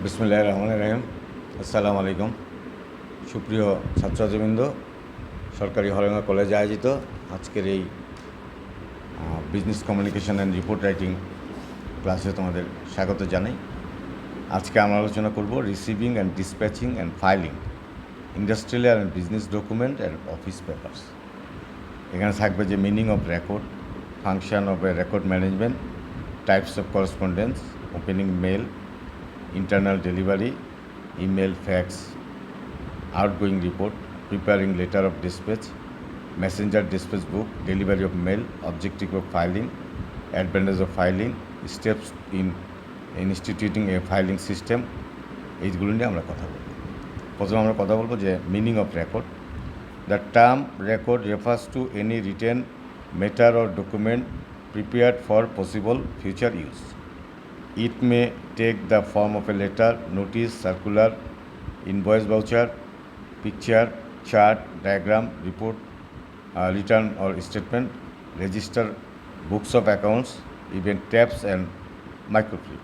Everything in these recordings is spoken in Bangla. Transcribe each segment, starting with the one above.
বিসমিল্লাহির রহমানির রহিম। আসসালামু আলাইকুম। সুপ্রিয় ছাত্রছাত্রীবৃন্দ, সরকারি হরেঙ্গা কলেজে আয়োজিত আজকের এই business communication and report writing ক্লাসে তোমাদের স্বাগত জানাই। আজকে আমরা আলোচনা করব receiving and dispatching and filing industrial and business document and office papers. এখানে থাকবে যে meaning of record, function of a record management, types of correspondence, opening mail, internal delivery, email, fax, outgoing report, preparing letter of dispatch, messenger dispatch book, delivery of mail, objective of filing, advantage of filing, steps in instituting a filing system, এইগুলো নিয়ে আমরা কথা বলব। প্রথমে আমরা কথা বলবো যে meaning of record. The term record refers to any written matter or document prepared for possible future use. It may take the form of a letter, notice, circular, invoice, voucher, picture, chart, diagram, report, return or statement, register, books of accounts, even tabs and microfilm.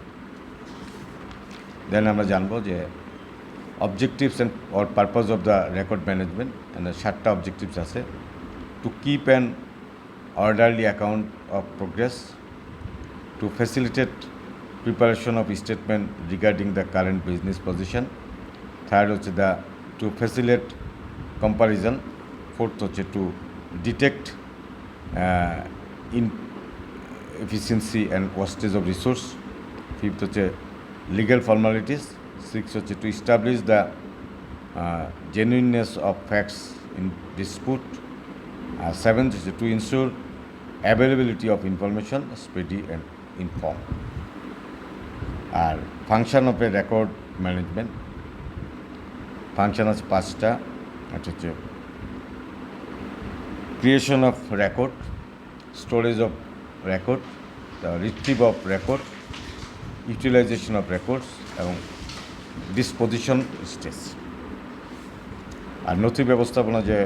Then আমরা জানবো যে objectives and or purpose of the record management, and the 7টা objectives আছে. To keep an orderly account of progress, to facilitate preparation of statement regarding the current business position. Third হচ্ছে the to facilitate comparison. Fourth হচ্ছে to detect inefficiency and wastage of resource. Fifth হচ্ছে legal formalities. Sixth হচ্ছে to establish the genuineness of facts in dispute. Seventh হচ্ছে to ensure availability of information, speedy and informed. আর function of a record management, function আছে 5টা। এটা হচ্ছে creation of record, storage of record, retrieve of record, utilization of records এবং ডিসপোজিশন স্টেজ। আর নথি ব্যবস্থাপনা যে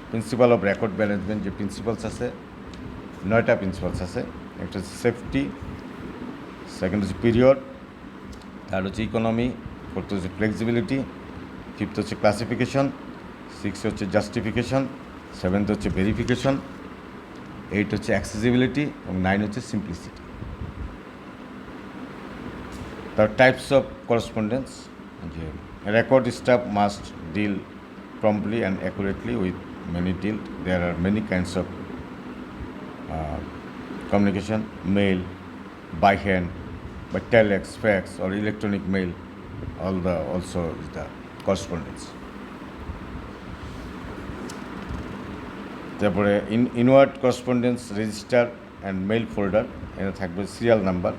প্রিন্সিপাল অফ রেকর্ড ম্যানেজমেন্ট, যে প্রিন্সিপালস আছে 9টা প্রিন্সিপালস আছে। একটা হচ্ছে সেফটি, সেকেন্ড হচ্ছে পিরিয়ড, থার্ড হচ্ছে ইকোনমি, ফোর্থ হচ্ছে ফ্লেক্সিবিলিটি, ফিফথ হচ্ছে ক্লাসিফিকেশন, সিক্স হচ্ছে জাস্টিফিকেশন, সেভেন্থ হচ্ছে ভেরিফিকেশন, 8 হচ্ছে অ্যাক্সেসিবিলিটি এবং 9 হচ্ছে সিম্পলিসিটি। তার টাইপস অফ করেসপন্ডেন্স, যে record staff must deal promptly and accurately with many deal. There are many kinds of communication: mail, by hand, by telex, fax or electronic mail. Also is the correspondence. তারপরে inward correspondence register and mail folder, এখানে থাকবে serial number,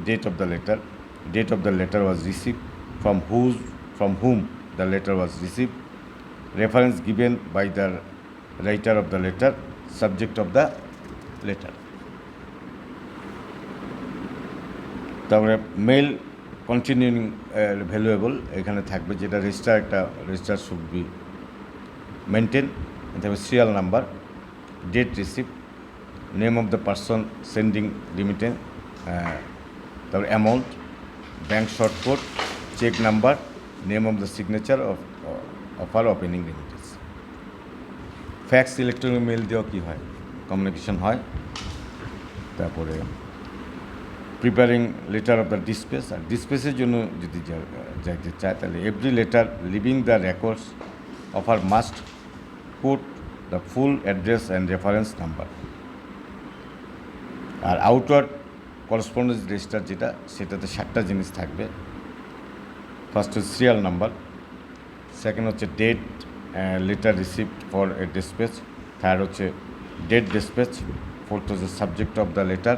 date of the letter was receive, from whom the letter was received, reference given by the writer of the letter, subject of the letter. তারপরে মেল কন্টিনিউইং ভ্যালুয়েবল, এখানে থাকবে যেটা রেজিস্টার শুড বি মেনটেন। তারপরে serial number, date receive, name of the person sending remittance, তারপরে amount, bank short code, cheque number, name of the signature of আর opening remittance. Fax electronic mail দিয়েও কী হয়, কমিউনিকেশন হয়। তারপরে preparing letter of the dispatch, আর ডিসপ্যাচের জন্য যদি যাইতে চায় তাহলে every letter living the records of আর must put the full address and reference number. আর আউটওয়ার্ড করেসপন্ডেন্স রেজিস্টার যেটা, সেটাতে 7টা জিনিস থাকবে। ফার্স্ট হচ্ছে সিরিয়াল নাম্বার, সেকেন্ড হচ্ছে date letter received for a dispatch, third হচ্ছে ডেট ডিসপ্যাচ, ফোর্থ হচ্ছে subject of the letter,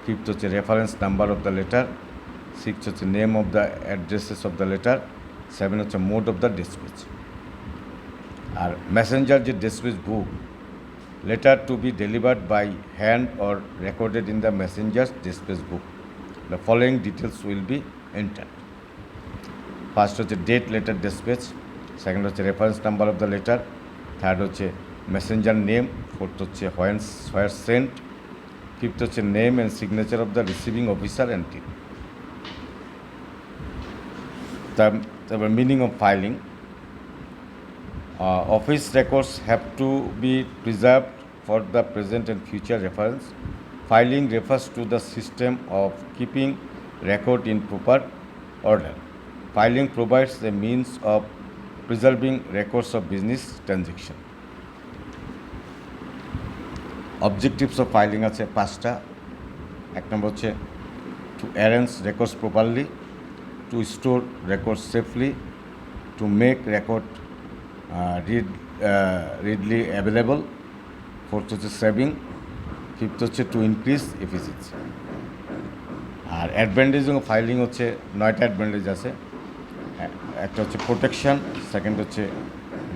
fifth হচ্ছে reference number of the letter, six হচ্ছে name of the addresses of the letter, seven হচ্ছে মোড অফ দ্য ডিসপ্যাচ। আর মেসেঞ্জার যে dispatch book, letter to be delivered by hand or recorded in the messenger's dispatch book, the following details will be entered. First হচ্ছে ডেট লেটার ডিসপ্যাচ, সেকেন্ড হচ্ছে reference number of the letter, third হচ্ছে মেসেঞ্জার নেম, ফোর্থ হচ্ছে হোয়ার সেন্ট, ফিফথ হচ্ছে name and signature of the receiving officer and team. তারপর meaning of filing office records have to be preserved for the present and future reference. Filing refers to the system of keeping record in proper order. Filing provides a means of preserving records of business transaction. Objectives of filing আছে পাঁচটা। এক নম্বর হচ্ছে to arrange records properly, to store records safely, to make record readily available, fourth হচ্ছে সেভিং, ফিফথ হচ্ছে টু ইনক্রিজ এফিসিয়েন্সি। আর অ্যাডভান্টেজ অফ ফাইলিং হচ্ছে 9টা অ্যাডভান্টেজ আছে। একটা হচ্ছে প্রোটেকশন, সেকেন্ড হচ্ছে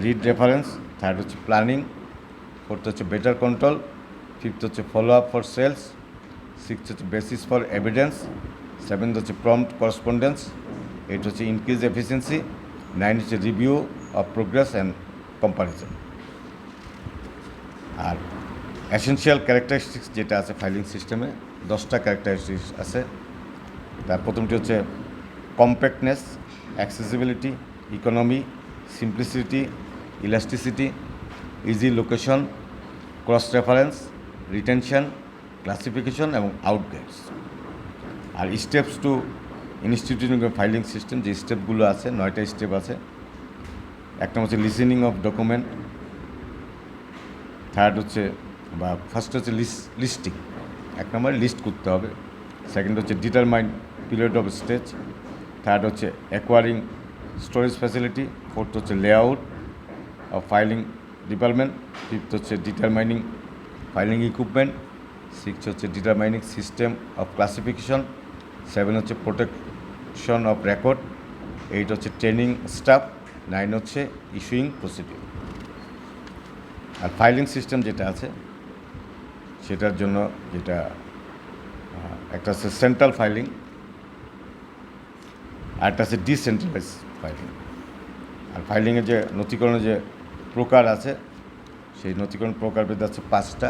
রিড রেফারেন্স, থার্ড হচ্ছে প্ল্যানিং, ফোর্থ হচ্ছে বেটার কন্ট্রোল, ফিফথ হচ্ছে follow up for sales, sixth হচ্ছে বেসিস ফর এভিডেন্স, সেভেন্থ হচ্ছে প্রম্পট করসপন্ডেন্স, এইট হচ্ছে ইনক্রিজ এফিসিয়েন্সি, 9 হচ্ছে review of progress and comparison. আর এসেনশিয়াল ক্যারেক্টারিস্টিক্স যেটা আছে ফাইলিং সিস্টেমে 10টা ক্যারেক্টারিস্টিক্স আছে। তার প্রথমটি হচ্ছে compactness, accessibility, economy, simplicity, elasticity, easy location, cross reference, retention, classification এবং আউটগাইডস। আর স্টেপস টু ইনস্টিটিউটিং ফাইলিং সিস্টেম, যে স্টেপগুলো আছে 9টা স্টেপ আছে। একটা হচ্ছে লিসেনিং অফ ডকুমেন্ট, থার্ড হচ্ছে বা ফার্স্ট হচ্ছে লিস্টিং, এক নম্বরে লিস্ট করতে হবে। সেকেন্ড হচ্ছে determine period of stage, third হচ্ছে অ্যাকোয়ারিং স্টোরেজ ফ্যাসিলিটি, ফোর্থ হচ্ছে layout of filing department, fifth হচ্ছে ডিটারমাইনিং ফাইলিং ইকুইপমেন্ট, সিক্স হচ্ছে determining system of classification, seven হচ্ছে প্রোটেকশন অফ রেকর্ড, এইট হচ্ছে ট্রেনিং স্টাফ, 9 হচ্ছে ইস্যুইং প্রসিডিউর। আর ফাইলিং সিস্টেম যেটা আছে সেটার জন্য যেটা একটা হচ্ছে সেন্ট্রাল ফাইলিং, আর একটা হচ্ছে ডিসেন্ট্রালাইজ ফাইলিং। আর ফাইলিংয়ের যে নথিকরণের যে প্রকার আছে সেই নথিকরণ প্রকারভেদ আছে 5টা।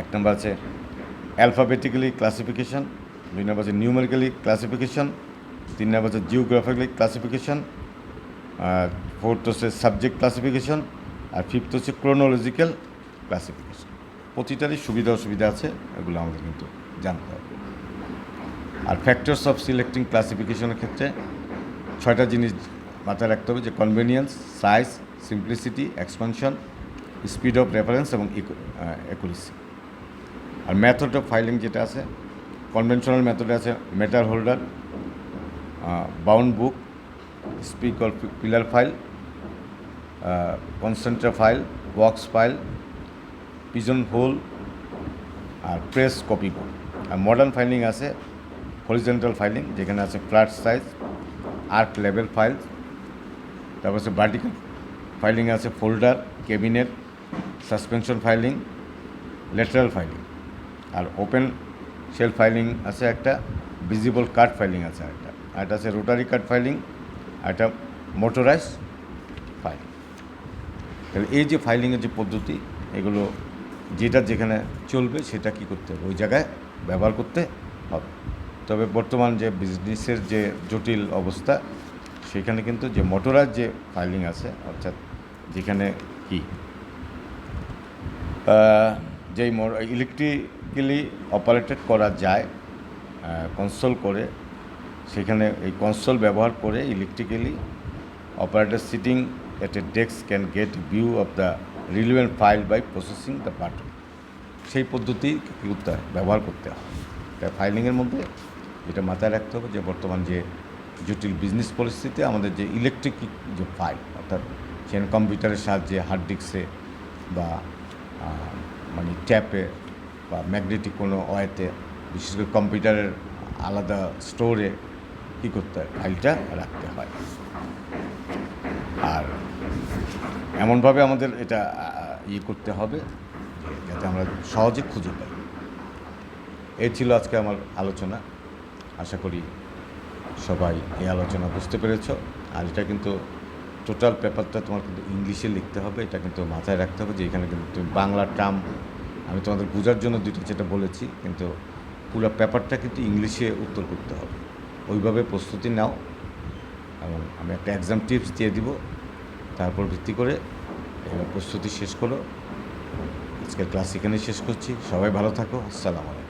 এক নম্বর আছে অ্যালফাবেটিক্যালি ক্লাসিফিকেশন, 2 নম্বর আছে নিউমেরিক্যালি ক্লাসিফিকেশন, 3 নম্বর আছে জিওগ্রাফিক্যালি ক্লাসিফিকেশন, আর ফোর্থ হচ্ছে সাবজেক্ট ক্লাসিফিকেশন, আর ফিফথ হচ্ছে ক্রোনোলজিক্যাল ক্লাসিফিকেশন। প্রতিটারই সুবিধা অসুবিধা আছে, এগুলো আমাদের কিন্তু জানতে হবে। আর ফ্যাক্টরস অফ সিলেক্টিং ক্লাসিফিকেশনের ক্ষেত্রে 6টা জিনিস মাথায় রাখতে হবে, যে convenience, size, simplicity, expansion, speed of reference এবং অ্যাকুরেসি। আর মেথড অফ ফাইলিং যেটা আছে, কনভেনশনাল মেথডে আছে matter holder, bound book, spike or pillar file, concertina file, box file, pigeon hole R press copy book. আর মডার্ন ফাইলিং আছে হরিজেন্টাল ফাইলিং, যেখানে আছে flat size, arch lever file. তারপর আছে ভার্টিক্যাল ফাইলিং আছে folder, cabinet, suspension filing, lateral filing. আর ওপেন শেল ফাইলিং আছে একটা, ভিজিবল কার্ড ফাইলিং আছে একটা, আর একটা আছে রোটারি কার্ড ফাইলিং, আর একটা মোটরাইজ ফাইলিং। তাহলে এই যে ফাইলিংয়ের যে পদ্ধতি, এগুলো যেটা যেখানে চলবে সেটা কী করতে হবে, ওই জায়গায় ব্যবহার করতে হবে। তবে বর্তমান যে বিজনেসের যে জটিল অবস্থা, সেখানে কিন্তু যে মোটরাইজ যে ফাইলিং আছে, অর্থাৎ যেখানে কি যেই ইলেকট্রিক্যালি অপারেটেড করা যায় কনসোল করে, সেখানে এই কনসোল ব্যবহার করে electrically operator sitting at a desk can get view of the relevant file by processing the button. সেই পদ্ধতি কী করতে হয়, ব্যবহার করতে হয়। তাই ফাইলিংয়ের মধ্যে এটা মাথায় রাখতে হবে যে বর্তমান যে জটিল বিজনেস পরিস্থিতিতে আমাদের যে ইলেকট্রিক যে ফাইল, অর্থাৎ সেখানে কম্পিউটারের সাহায্যে, হার্ড ডিস্কে বা মানে ট্যাপে বা ম্যাগনেটিক কোনো ওয়েতে, বিশেষ করে কম্পিউটারের আলাদা স্টোরে কী করতে হয়, ফাইলটা রাখতে হয়। আর এমনভাবে আমাদের এটা করতে হবে যাতে আমরা সহজে খুঁজে পাই। এই ছিল আজকে আমার আলোচনা। আশা করি সবাই এই আলোচনা বুঝতে পেরেছ। আর এটা কিন্তু টোটাল পেপারটা তোমার কিন্তু ইংলিশে লিখতে হবে, এটা কিন্তু মাথায় রাখতে হবে যে এখানে কিন্তু তুমি বাংলা টার্ম আমি তোমাদের বোঝার জন্য দুটো যেটা বলেছি, কিন্তু পুরো পেপারটা কিন্তু ইংলিশে উত্তর করতে হবে। ওইভাবে প্রস্তুতি নাও, এবং আমি একটা এক্সাম টিপস দিয়ে দিব, তারপর ভিত্তি করে প্রস্তুতি শেষ করো। আজকের ক্লাস এখানেই শেষ করছি। সবাই ভালো থাকো। আসসালামু আলাইকুম।